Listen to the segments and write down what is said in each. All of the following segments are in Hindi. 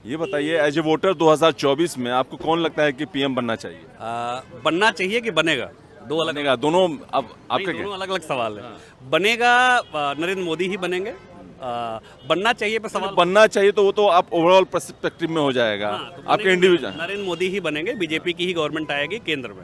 ये बताइए, एज ए वोटर 2024 में आपको कौन लगता है कि पीएम बनना चाहिए? बनना चाहिए कि बनेगा, दो अलग बनेगा दोनों? अब आपका दोनों क्या? अलग अलग सवाल है। बनेगा, नरेंद्र मोदी ही बनेंगे। बनना चाहिए पर सवाल बनना चाहिए तो वो तो आप ओवरऑल पर्सपेक्टिव में हो जाएगा, तो आपके बनेंगे, इंडिविजुअल। नरेंद्र मोदी ही बनेंगे, बीजेपी की ही गवर्नमेंट आएगी केंद्र में।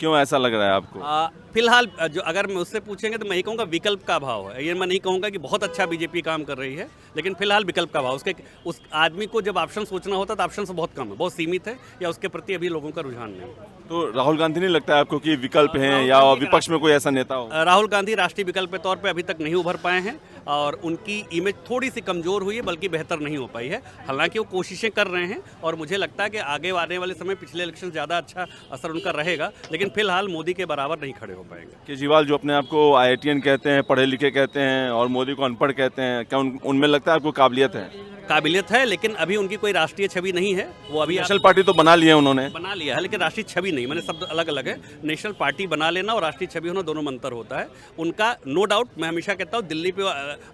क्यों ऐसा लग रहा है आपको? फिलहाल जो अगर मैं उससे पूछेंगे तो मैं ये कहूँगा विकल्प का अभाव है। ये मैं नहीं कहूँगा कि बहुत अच्छा बीजेपी काम कर रही है, लेकिन फिलहाल विकल्प का अभाव। उस आदमी को जब ऑप्शन सोचना होता है तो ऑप्शन बहुत कम है, बहुत सीमित है, या उसके प्रति अभी लोगों का रुझान नहीं है। तो राहुल गांधी नहीं लगता है आपको कि विकल्प हैं, राहुल या गांधी विपक्ष में कोई ऐसा नेता हो? राहुल गांधी राष्ट्रीय विकल्प के तौर पे अभी तक नहीं उभर पाए हैं और उनकी इमेज थोड़ी सी कमजोर हुई है, बल्कि बेहतर नहीं हो पाई है। हालांकि वो कोशिशें कर रहे हैं और मुझे लगता है कि आगे आने वाले समय पिछले इलेक्शन ज़्यादा अच्छा असर उनका रहेगा, लेकिन फिलहाल मोदी के बराबर नहीं खड़े हो पाएंगे। केजरीवाल जो अपने आप को आईआईटीएन कहते हैं, पढ़े लिखे कहते हैं, और मोदी को अनपढ़ कहते हैं, क्या उनमें लगता है आपको काबिलियत है? काबिलियत है, लेकिन अभी उनकी कोई राष्ट्रीय छवि नहीं है। वो अभी नेशनल पार्टी तो बना लिया उन्होंने। बना लिया है, लेकिन राष्ट्रीय छवि नहीं। मैंने शब्द अलग अलग है। नेशनल पार्टी बना लेना और राष्ट्रीय छवि होना दोनों में अंतर होता है उनका। नो डाउट, मैं हमेशा कहता हूँ दिल्ली पे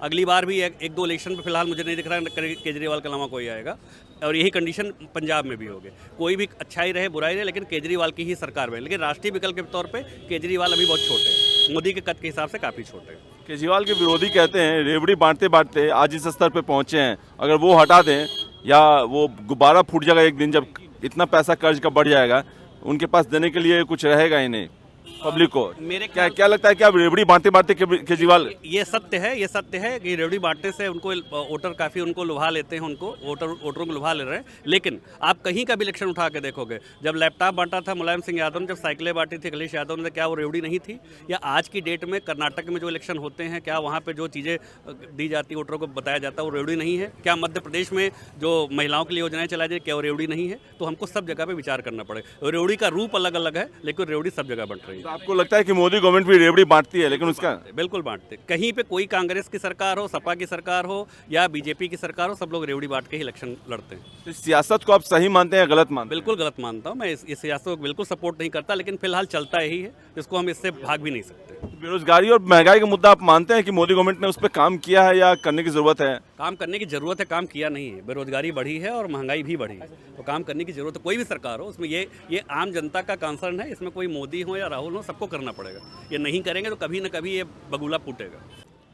अगली बार भी एक दो इलेक्शन पे फिलहाल मुझे नहीं दिख रहा है केजरीवाल के अलावा कोई आएगा, और यही कंडीशन पंजाब में भी होगी। कोई भी अच्छाई रहे बुराई रहे, लेकिन केजरीवाल की ही सरकार में। लेकिन राष्ट्रीय विकल्प के तौर पर केजरीवाल अभी बहुत छोटे हैं, मोदी के कद के हिसाब से काफ़ी छोटे हैं। केजरीवाल के विरोधी कहते हैं रेवड़ी बांटते बांटते आज इस स्तर पे पहुंचे हैं, अगर वो हटा दें या वो गुब्बारा फूट जाएगा एक दिन, जब इतना पैसा कर्ज का बढ़ जाएगा, उनके पास देने के लिए कुछ रहेगा ही नहीं पब्लिक को। मेरे क्या लगता है कि अब रेवड़ी बांटते बांटते केजरीवाल? ये सत्य है कि रेवड़ी बांटने से उनको वोटर काफ़ी उनको लुभा लेते हैं, उनको वोटरों को लुभा ले रहे हैं। लेकिन आप कहीं का भी इलेक्शन उठा के देखोगे, जब लैपटॉप बांटा था मुलायम सिंह यादव ने, जब साइकिलें बांटी थी अखिलेश यादव ने, क्या वो रेवड़ी नहीं थी? या आज की डेट में कर्नाटक में जो इलेक्शन होते हैं, क्या वहाँ पर जो चीज़ें दी जाती है वोटरों को बताया जाता है वो रेवड़ी नहीं है? क्या मध्य प्रदेश में जो महिलाओं के लिए योजनाएं चलाई जाए, क्या वो रेवड़ी नहीं है? तो हमको सब जगह पर विचार करना पड़ेगा। रेवड़ी का रूप अलग अलग है, लेकिन रेवड़ी सब जगह बंट रही है। आपको लगता है कि मोदी गवर्नमेंट भी रेवड़ी बांटती है, लेकिन उसका बिल्कुल बांटते। कहीं पे कोई कांग्रेस की सरकार हो, सपा की सरकार हो या बीजेपी की सरकार हो, सब लोग रेवड़ी बांट के ही इलेक्शन लड़ते हैं। तो सियासत को आप सही मानते हैं, गलत मानते हैं? बिल्कुल गलत मानता हूँ मैं। इस सियासत को बिल्कुल सपोर्ट नहीं करता, लेकिन फिलहाल चलता यही है, इसको हम इससे भाग भी नहीं सकते। बेरोजगारी और महंगाई का मुद्दा आप मानते हैं कि मोदी गवर्नमेंट ने उस पर काम किया है या करने की जरूरत है? काम करने की जरूरत है, काम किया नहीं है। बेरोजगारी बढ़ी है और महंगाई भी बढ़ी है, तो काम करने की जरूरत है। कोई भी सरकार हो, उसमें ये आम जनता का कंसर्न है। इसमें कोई मोदी हो या राहुल हो, सबको करना पड़ेगा। ये नहीं करेंगे तो कभी ना कभी ये बगुला फूटेगा।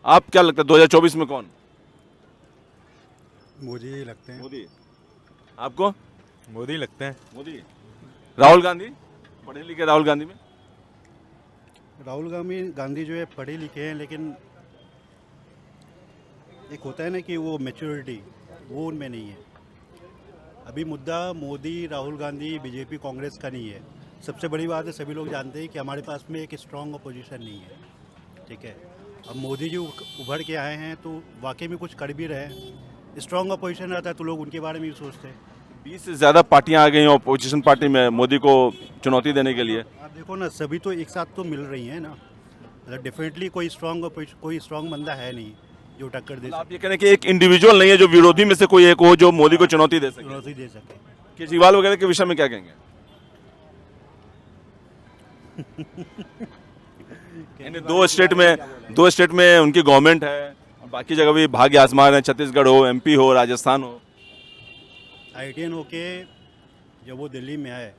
आप क्या लगता है 2024 में कौन? मोदी लगते हैं। मोदी। आपको? मोदी लगते हैं। मोदी। राहुल गांधी? पढ़े लिखे राहुल गांधी में? राहुल गांधी जो है पढ़े लिखे हैं, लेकिन एक होता है ना कि वो मैच्योरिटी वो उनमें नहीं है। अभी मुद्दा मोदी, राहुल गांधी, बीजेपी, कांग्रेस का नहीं है। सबसे बड़ी बात है, सभी लोग जानते हैं कि हमारे पास में एक स्ट्रांग अपोजिशन नहीं है। ठीक है, अब मोदी जी उभर के आए हैं तो वाकई में कुछ कर भी रहे हैं। स्ट्रांग अपोजिशन रहता है तो लोग उनके बारे में भी सोचते हैं। 20 से ज्यादा पार्टियां आ गई हैं अपोजिशन पार्टी में मोदी को चुनौती देने के लिए। आप देखो ना, सभी तो एक साथ तो मिल रही हैं ना। मतलब डेफिनेटली कोई स्ट्रांग बंदा है नहीं जो टक्कर दे आप ये कह रहे हैं कि एक इंडिविजुअल नहीं है जो विरोधी में से कोई एक हो जो मोदी को चुनौती दे सके? चुनौती दे सके। केजरीवाल वगैरह के विषय में क्या कहेंगे? यानी दो स्टेट में उनकी गवर्नमेंट है, बाकी जगह भी भाग्य आजमा रहे हैं, छत्तीसगढ़ हो, एमपी हो, राजस्थान हो। आईटीएन होके जब वो दिल्ली में आए,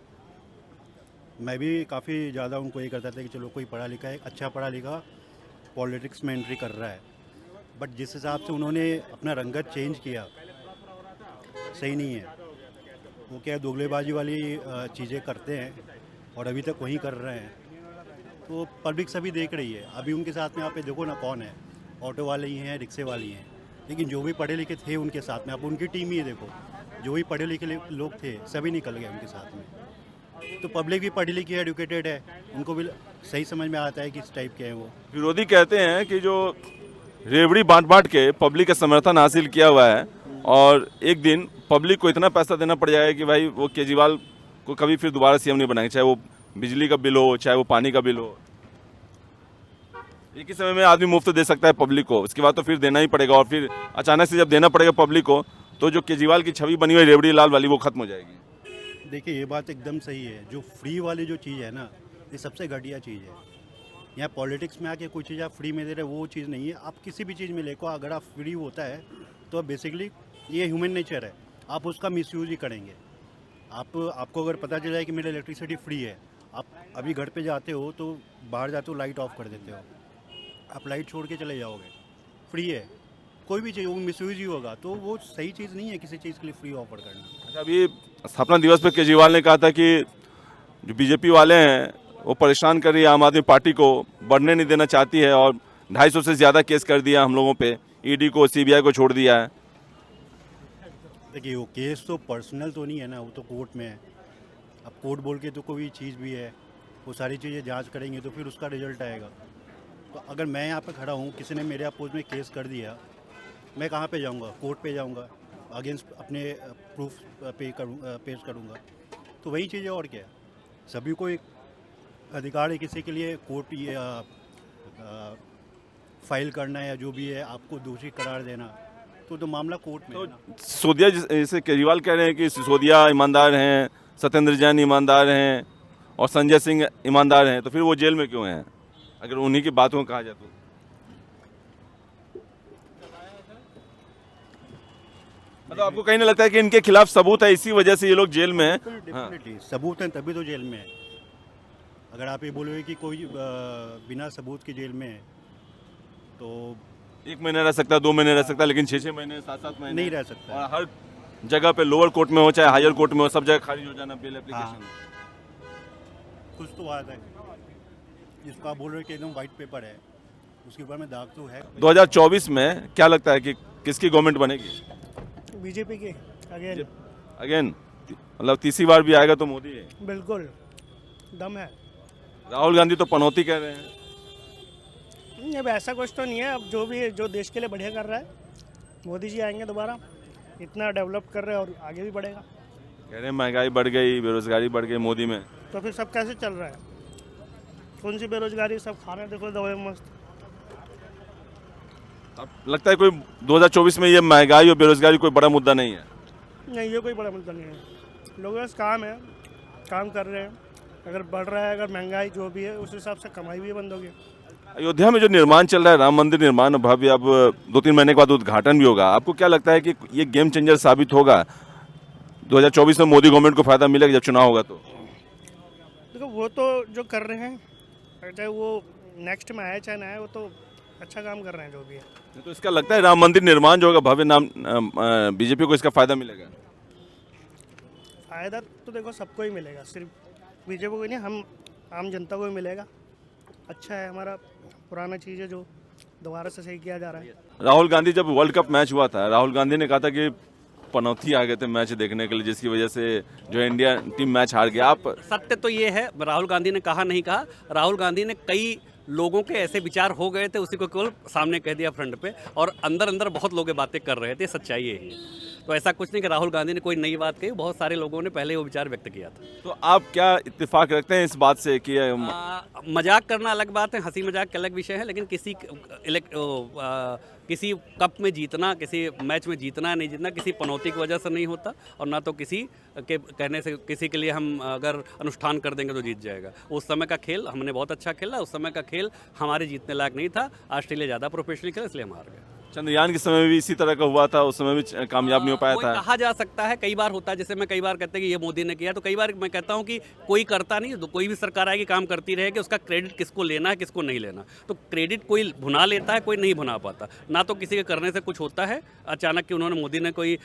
मैं भी काफ़ी ज़्यादा उनको ये करता था कि चलो कोई पढ़ा लिखा है, अच्छा पढ़ा लिखा पॉलिटिक्स में एंट्री कर रहा है। बट जिस हिसाब से उन्होंने अपना रंगत चेंज किया, सही नहीं है। वो क्या दोगलेबाजी वाली चीज़ें करते हैं और अभी तक वही कर रहे हैं, तो पब्लिक सभी देख रही है। अभी उनके साथ में आप ये देखो ना, कौन है? ऑटो वाले ही हैं, रिक्शे वाली हैं, लेकिन जो भी पढ़े लिखे थे उनके साथ में, आप उनकी टीम ही देखो, जो भी पढ़े लिखे लोग थे सभी निकल गए उनके साथ में। तो पब्लिक भी पढ़ी लिखी है, एजुकेटेड है, उनको भी सही समझ में आता है कि इस टाइप के हैं वो। विरोधी कहते हैं कि जो रेवड़ी बांट बांट के पब्लिक का समर्थन हासिल किया हुआ है, और एक दिन पब्लिक को इतना पैसा देना पड़ जाएगा कि भाई वो केजरीवाल को कभी फिर दोबारा सीएम नहीं बनाएंगे, चाहे वो बिजली का बिल हो, चाहे वो पानी का बिल हो। एक ही समय में आदमी मुफ्त दे सकता है पब्लिक को, उसके बाद तो फिर देना ही पड़ेगा, और फिर अचानक से जब देना पड़ेगा पब्लिक को, तो जो केजरीवाल की छवि बनी हुई रेवड़ी लाल वाली वो खत्म हो जाएगी। देखिए, ये बात एकदम सही है। जो फ्री वाली जो चीज़ है ना, ये सबसे घटिया चीज़ है। यहाँ पॉलिटिक्स में आके कोई चीज़ आप फ्री में दे रहे, वो चीज़ नहीं है। आप किसी भी चीज़ में लेको, अगर आप फ्री होता है तो बेसिकली ये ह्यूमन नेचर है, आप उसका मिसयूज ही करेंगे। आपको अगर पता चल जाए कि मेरा इलेक्ट्रिसिटी फ्री है, आप अभी घर पे जाते हो तो बाहर जाते हो लाइट ऑफ कर देते हो, आप लाइट छोड़ के चले जाओगे, फ्री है, कोई भी चीज़ वो मिसयूज ही होगा, तो वो सही चीज़ नहीं है किसी चीज़ के लिए फ्री ऑफर करना। अच्छा, अभी स्थापना दिवस पे केजरीवाल ने कहा था कि जो बीजेपी वाले हैं वो परेशान कर रही है आम आदमी पार्टी को, बढ़ने नहीं देना चाहती है और 250 से ज़्यादा केस कर दिया हम लोगों पे, ईडी को सीबीआई को छोड़ दिया है। देखिए वो केस तो पर्सनल तो नहीं है ना, वो तो कोर्ट में है। अब कोर्ट बोल के तो कोई चीज़ भी है, वो सारी चीज़ें जांच करेंगे तो फिर उसका रिजल्ट आएगा। तो अगर मैं यहाँ पे खड़ा हूँ, किसी ने मेरे अपोज में केस कर दिया, मैं कहाँ पे जाऊँगा? कोर्ट पे जाऊँगा, अगेंस्ट अपने प्रूफ पेश करूँगा। तो वही चीज़ है और क्या है। सभी को एक अधिकार है किसी के लिए कोर्ट फाइल करना या जो भी है आपको दोषी करार देना, तो मामला कोर्ट में है ना। सिसोदिया जैसे केजरीवाल कह रहे हैं कि सिसोदिया ईमानदार हैं, सत्येंद्र जैन ईमानदार हैं और संजय सिंह ईमानदार हैं, तो फिर वो जेल में क्यों हैं अगर उन्हीं की बातों को कहा जाए तो? मतलब आपको कहीं नहीं लगता है कि इनके खिलाफ सबूत है, इसी वजह से ये लोग जेल में हैं? डेफिनेटली सबूत हैं तभी तो जेल में है। अगर आप ये बोलोगे कि कोई बिना सबूत के जेल में है तो 1 महीना रह सकता है, 2 महीने रह सकता है, लेकिन 6-6 महीने, 7-7 महीने नहीं रह सकता है। और हर जगह पे लोअर कोर्ट में हो चाहे हायर कोर्ट में हो, सब जगह खारिज हो जाना बेल एप्लीकेशन। कुछ तो बात है, जिसको आप बोल रहे हो कि एकदम वाइट पेपर है, उसके ऊपर में दाग तो है। 2024 में क्या लगता है कि किसकी गवर्नमेंट बनेगी? बीजेपी की अगेन। अगेन मतलब तीसरी बार भी आएगा तो मोदी है? बिल्कुल दम है। राहुल गांधी तो पनौती कह रहे हैं। अब ऐसा कुछ तो नहीं है, अब जो भी है, जो देश के लिए बढ़िया कर रहा है, मोदी जी आएंगे दोबारा, इतना डेवलप कर रहे हैं और आगे भी बढ़ेगा। कह रहे हैं महंगाई बढ़ गई, बेरोजगारी बढ़ गई मोदी में। तो फिर सब कैसे चल रहा है? कौन सी बेरोजगारी? सब खाना देखो दवाई मस्त। अब लगता है कोई 2024 में ये महंगाई और बेरोजगारी कोई बड़ा मुद्दा नहीं है? नहीं, ये कोई बड़ा मुद्दा नहीं है। लोगों का काम है, काम कर रहे हैं। अगर बढ़ रहा है, अगर महंगाई जो भी है उस हिसाब से कमाई भी बंद होगी। अयोध्या में जो निर्माण चल रहा है, राम मंदिर निर्माण भव्य, अब 2-3 महीने के बाद उद्घाटन भी होगा। आपको क्या लगता है कि ये गेम चेंजर साबित होगा? 2024 में मोदी गवर्नमेंट को फायदा मिलेगा जब चुनाव होगा तो? देखो वो तो जो कर रहे हैं, चाहे वो नेक्स्ट में आए चाहे ना आए, वो तो अच्छा काम कर रहे हैं जो भी है। तो इसका लगता है राम मंदिर निर्माण जो होगा भव्य, नाम बीजेपी को इसका फायदा मिलेगा? फ़ायदा तो देखो सबको ही मिलेगा, सिर्फ बीजेपी को नहीं, हम आम जनता को भी मिलेगा। अच्छा है, हमारा पुराना चीज़ है जो दोबारा से सही किया जा रहा है। राहुल गांधी जब वर्ल्ड कप मैच हुआ था, राहुल गांधी ने कहा था कि पनौती आ गए थे मैच देखने के लिए, जिसकी वजह से जो इंडिया टीम मैच हार गया। आप सत्य तो ये है, राहुल गांधी ने कहा नहीं कहा, राहुल गांधी ने कई लोगों के ऐसे विचार हो गए थे, उसी को केवल सामने कह दिया फ्रंट पे, और अंदर अंदर बहुत लोग बातें कर रहे थे। सच्चाई यही है। तो ऐसा कुछ नहीं कि राहुल गांधी ने कोई नई बात कही, बहुत सारे लोगों ने पहले वो विचार व्यक्त किया था। तो आप क्या इत्तेफाक रखते हैं इस बात से कि मजाक करना अलग बात है, हंसी मजाक का अलग विषय है, लेकिन किसी कप में जीतना, किसी मैच में जीतना नहीं जीतना किसी पनौती की वजह से नहीं होता, और ना तो किसी के कहने से किसी के लिए हम अगर अनुष्ठान कर देंगे तो जीत जाएगा। उस समय का खेल हमने बहुत अच्छा खेला, उस समय का खेल हमारे जीतने लायक नहीं था। ऑस्ट्रेलिया ज़्यादा प्रोफेशनली खेला, इसलिए हम हार गए। चंद्रयान के समय भी इसी तरह का हुआ था, उस समय भी कामयाब नहीं हो पाया था। कहा जा सकता है, कई बार होता है, जैसे मैं कई बार कहते हैं कि ये मोदी ने किया, तो कई बार मैं कहता हूँ कि कोई करता नहीं, तो कोई भी सरकार आएगी काम करती रहेगी, उसका क्रेडिट किसको लेना है किसको नहीं लेना। तो क्रेडिट कोई भुना लेता है, कोई नहीं भुना पाता। ना तो किसी के करने से कुछ होता है अचानक कि उन्होंने, मोदी ने कोई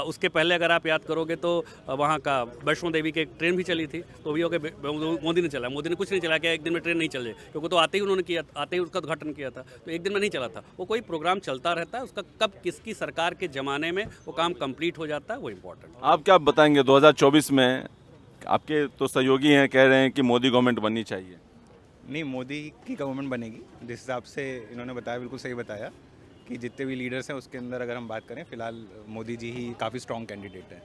उसके पहले अगर आप याद करोगे तो वहाँ का वैष्णो देवी की ट्रेन भी चली थी, तो भी मोदी ने चला, मोदी ने कुछ नहीं चला कि एक दिन में ट्रेन नहीं चले, क्योंकि तो आते ही उन्होंने किया, आते ही उसका उद्घाटन किया था, तो एक दिन में नहीं चला था। वो कोई प्रोग्राम चलता रहता है, उसका कब किसकी सरकार के ज़माने में वो काम कंप्लीट हो जाता है, वो इम्पोर्टेंट। आप क्या बताएंगे 2024 में? आपके तो सहयोगी हैं, कह रहे हैं कि मोदी गवर्नमेंट बननी चाहिए। नहीं, मोदी की गवर्नमेंट बनेगी। जिस हिसाब से इन्होंने बताया, बिल्कुल सही बताया कि जितने भी लीडर्स हैं उसके अंदर अगर हम बात करें, फिलहाल मोदी जी ही काफ़ी स्ट्रॉन्ग कैंडिडेट हैं।